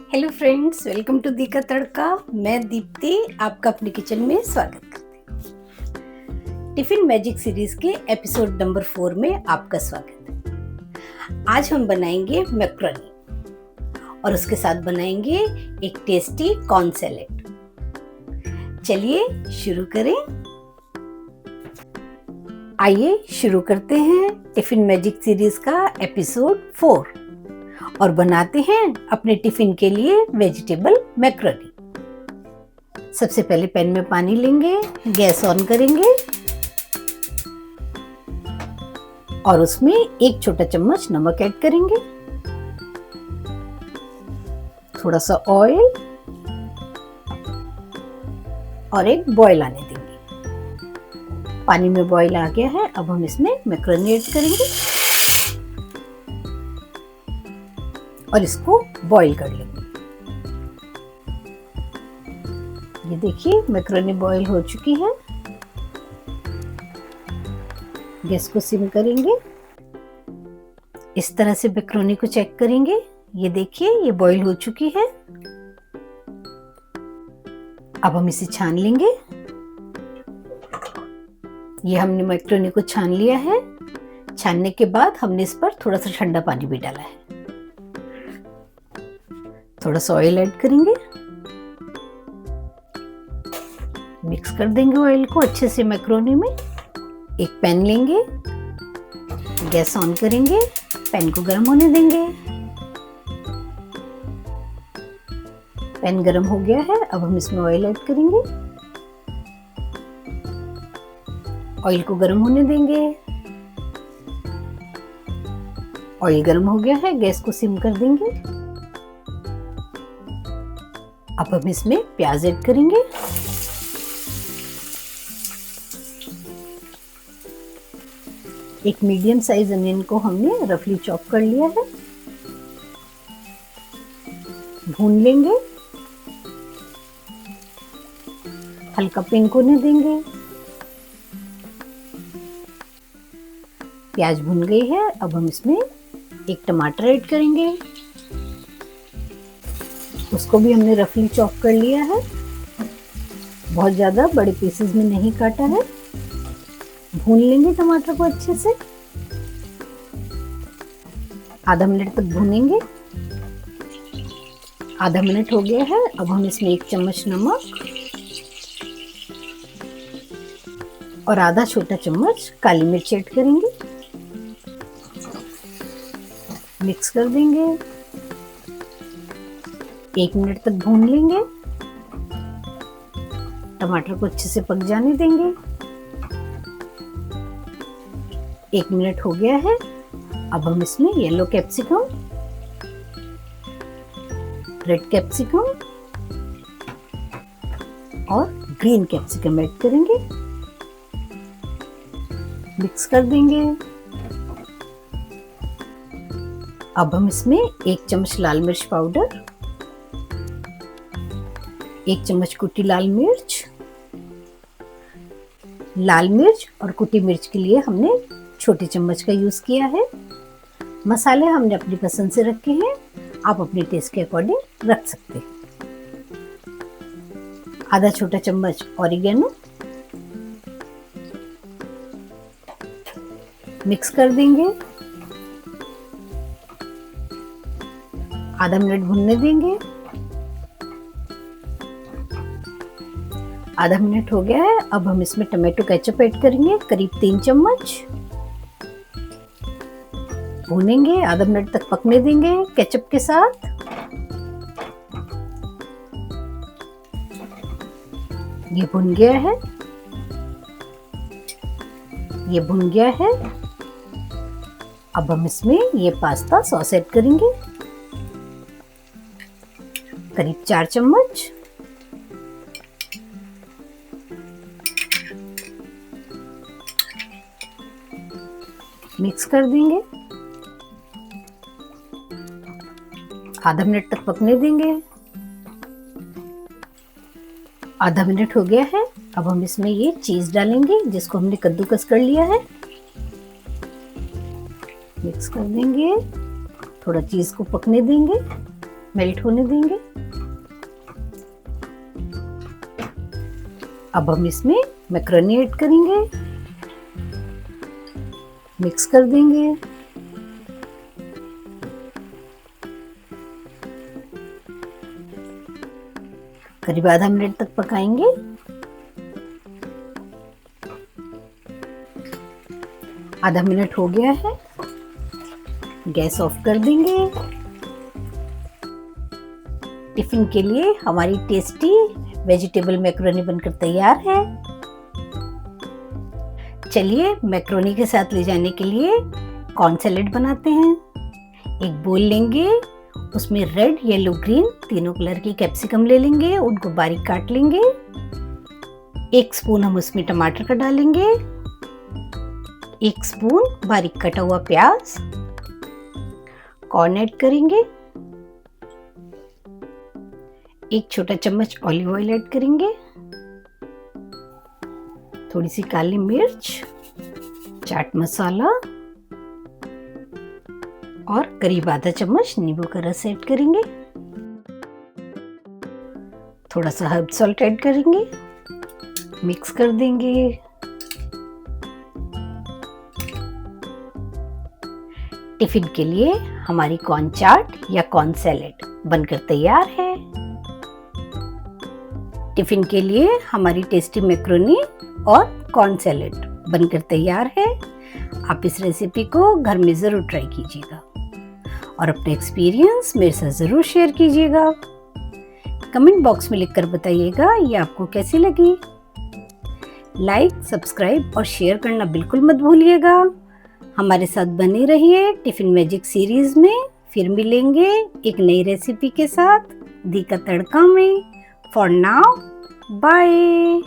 Hello friends, welcome to Di ka Tadka. मैं दीप्ति आपका अपने किचन में स्वागत करती हूँ। टिफिन मैजिक सीरीज के एपिसोड नंबर 4 में आपका स्वागत है। आज हम बनाएंगे मैक्रोनी और उसके साथ बनाएंगे एक टेस्टी कॉर्न सैलेड। चलिए शुरू करें। आइए शुरू करते हैं टिफिन मैजिक सीरीज का एपिसोड 4 और बनाते हैं अपने टिफिन के लिए वेजिटेबल मैक्रोनी। सबसे पहले पैन में पानी लेंगे, गैस ऑन करेंगे और उसमें 1 छोटा चम्मच नमक ऐड करेंगे, थोड़ा सा ऑयल और एक बॉईल आने देंगे। पानी में बॉईल आ गया है, अब हम इसमें मैक्रोनी ऐड करेंगे और इसको बॉईल कर लेंगे। ये देखिए मैक्रोनी बॉईल हो चुकी है। गैस को सिम करेंगे, इस तरह से मैक्रोनी को चेक करेंगे। ये देखिए ये बॉईल हो चुकी है। अब हम इसे छान लेंगे। ये हमने मैक्रोनी को छान लिया है। छानने के बाद हमने इस पर थोड़ा सा ठंडा पानी भी डाला है। थोड़ा सा ऑयल ऐड करेंगे, मिक्स कर देंगे ऑयल को अच्छे से मैक्रोनी में। एक पैन लेंगे, गैस ऑन करेंगे, पैन को गर्म होने देंगे। पैन गर्म हो गया है, अब हम इसमें ऑयल ऐड करेंगे। ऑयल को गर्म होने देंगे। ऑयल गर्म हो गया है, गैस को सिम कर देंगे। अब हम इसमें प्याज ऐड करेंगे। एक मीडियम साइज अनियन को हमने रफली चॉप कर लिया है। भून लेंगे, हल्का पिंक होने देंगे। प्याज भून गई है, अब हम इसमें एक टमाटर ऐड करेंगे। उसको भी हमने रफली चॉप कर लिया है, बहुत ज़्यादा बड़े पीसेस में नहीं काटा है। भून लेंगे टमाटर को अच्छे से, आधा मिनट तक भूनेंगे। आधा मिनट हो गया है, अब हम इसमें 1 चम्मच नमक और आधा छोटा चम्मच काली मिर्च ऐड करेंगे। मिक्स कर देंगे, 1 मिनट तक भून लेंगे। टमाटर को अच्छे से पक जाने देंगे। 1 मिनट हो गया है, अब हम इसमें येलो कैप्सिकम, रेड कैप्सिकम और ग्रीन कैप्सिकम ऐड करेंगे। मिक्स कर देंगे। अब हम इसमें 1 चम्मच लाल मिर्च पाउडर, 1 चम्मच कुटी लाल मिर्च। लाल मिर्च और कुटी मिर्च के लिए हमने छोटे चम्मच का यूज किया है। मसाले हमने अपनी पसंद से रखे हैं, आप अपने टेस्ट के अकॉर्डिंग रख सकते हैं। आधा छोटा चम्मच ऑरिगेनो। मिक्स कर देंगे, आधा मिनट भूनने देंगे। आधा मिनट हो गया है, अब हम इसमें टमाटो केचप ऐड करेंगे, करीब 3 चम्मच। भूनेंगे, आधा मिनट तक पकने देंगे केचप के साथ। ये भुन गया है, ये भुन गया है। अब हम इसमें ये पास्ता सॉस ऐड करेंगे, करीब 4 चम्मच। मिक्स कर देंगे, आधा मिनट तक पकने देंगे। आधा मिनट हो गया है, अब हम इसमें ये चीज डालेंगे जिसको हमने कद्दूकस कर लिया है। मिक्स कर देंगे, थोड़ा चीज को पकने देंगे। मेल्ट होने देंगे। अब हम इसमें मैक्रोनी ऐड करेंगे, मिक्स कर देंगे। करीब आधा मिनट तक पकाएंगे। आधा मिनट हो गया है, गैस ऑफ कर देंगे। टिफिन के लिए हमारी टेस्टी वेजिटेबल मैक्रोनी बनकर तैयार है। चलिए मैक्रोनी के साथ ले जाने के लिए कॉर्न सैलेड बनाते हैं। एक बोल लेंगे, उसमें रेड, येलो, ग्रीन तीनों कलर की कैप्सिकम ले लेंगे, उनको बारीक काट लेंगे। 1 स्पून हम उसमें टमाटर का डालेंगे, 1 स्पून बारीक कटा हुआ प्याज, कॉर्न ऐड करेंगे, 1 छोटा चम्मच ऑलिव ऑयल ऐड करेंगे, थोड़ी सी काली मिर्च, चाट मसाला और करीब आधा चम्मच नींबू का रस ऐड करेंगे। थोड़ा सा हर्ब सॉल्ट ऐड करेंगे, मिक्स कर देंगे। टिफिन के लिए हमारी कॉर्न चाट या कॉर्न सैलेड बनकर तैयार है। टिफिन के लिए हमारी टेस्टी मैक्रोनी और कॉर्न सैलेड बनकर तैयार है। आप इस रेसिपी को घर में ज़रूर ट्राई कीजिएगा और अपने एक्सपीरियंस मेरे साथ ज़रूर शेयर कीजिएगा। कमेंट बॉक्स में लिखकर बताइएगा ये आपको कैसी लगी। लाइक, सब्सक्राइब और शेयर करना बिल्कुल मत भूलिएगा। हमारे साथ बने रहिए टिफिन मैजिक सीरीज में। फिर मिलेंगे एक नई रेसिपी के साथ दी का तड़का में। For now, bye.